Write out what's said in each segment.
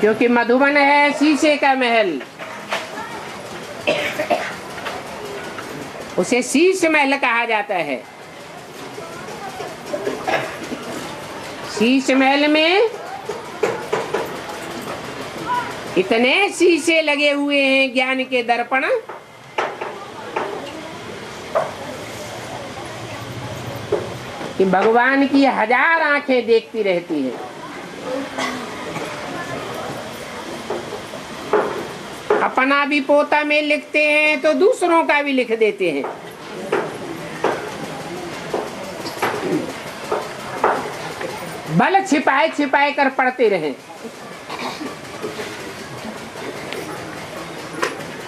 क्योंकि मधुबन है शीशे का महल, उसे शीश महल कहा जाता है। शीश महल में इतने शीशे लगे हुए हैं, ज्ञान के दर्पण, कि भगवान की 1000 आंखें देखती रहती हैं। अपना भी पोता में लिखते हैं तो दूसरों का भी लिख देते हैं। भले छिपाए छिपाए कर पढ़ते रहें।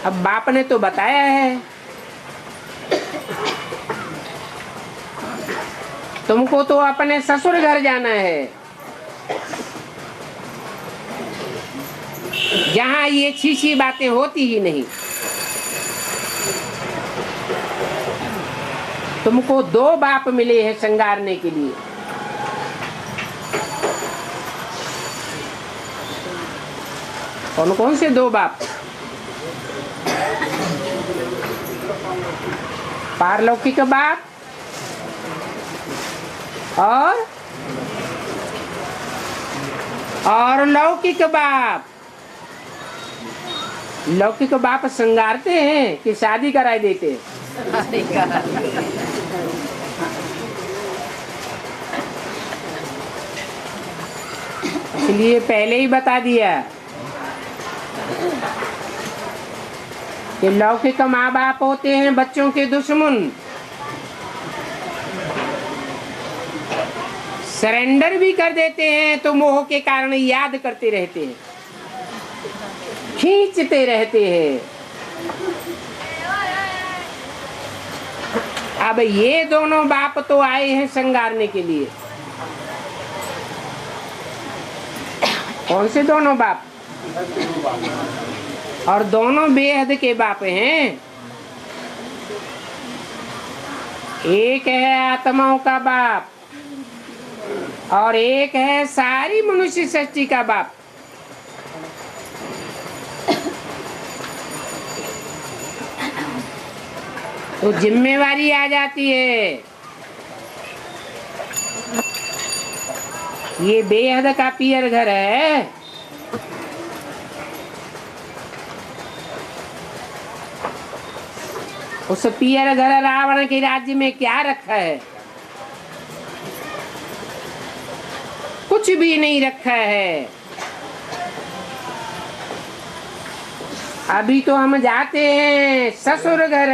अब बाप ने तो बताया है, तुमको तो अपने ससुर घर जाना है, जहाँ ये छीछी बातें होती ही नहीं। तुमको 2 बाप मिले हैं संगारने के लिए। कौन कौन से 2 बाप? पारलौकिक बाप और लौकिक बाप। लौकिक बाप संगारते हैं कि शादी कराए देते हैं? इसलिए पहले ही बता दिया कि लौकिक माँ बाप होते हैं बच्चों के दुश्मन। सरेंडर भी कर देते हैं तो मोह के कारण याद करते रहते हैं, खींचते रहते हैं। अब ये दोनों बाप तो आए हैं संगारने के लिए। कौन से दोनों बाप? और दोनों बेहद के बाप हैं। एक है आत्माओं का बाप और एक है सारी मनुष्य सृष्टि का बाप। तो जिम्मेवारी आ जाती है। ये बेहद का पियर घर है। उस पियर घर रावण के राज्य में क्या रखा है? कुछ भी नहीं रखा है। अभी तो हम जाते हैं ससुर घर।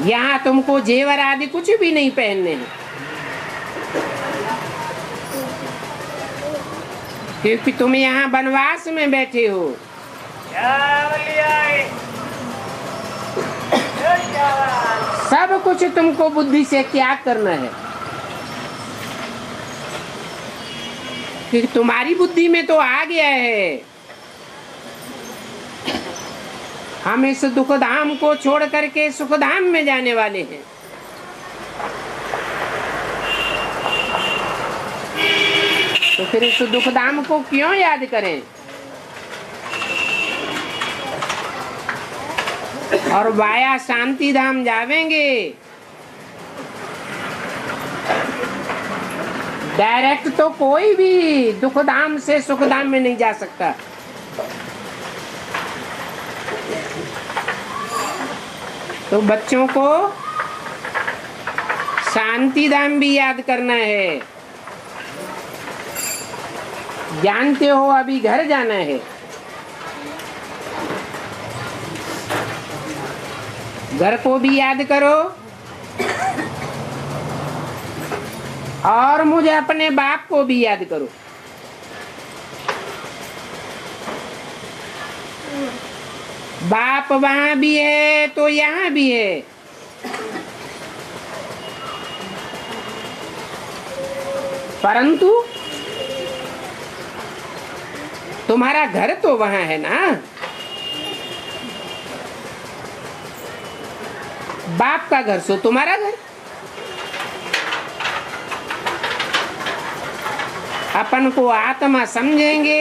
यहाँ तुमको जेवर आदि कुछ भी नहीं पहनने हैं, क्योंकि तुम यहाँ वनवास में बैठे हो। सब कुछ तुमको बुद्धि से त्याग करना है, क्योंकि तुम्हारी बुद्धि में तो आ गया है हम इस दुख धाम को छोड़ करके सुख धाम में जाने वाले हैं। तो फिर इस दुख धाम को क्यों याद करें? और वाया शांति धाम जावेंगे। डायरेक्ट तो कोई भी दुख धाम से सुख धाम में नहीं जा सकता। तो बच्चों को शांति धाम भी याद करना है। जानते हो अभी घर जाना है। घर को भी याद करो और मुझे अपने बाप को भी याद करो। बाप वहां भी है तो यहाँ भी है। परंतु तुम्हारा घर तो वहां है ना। बाप का घर सो तुम्हारा घर। अपन को आत्मा समझेंगे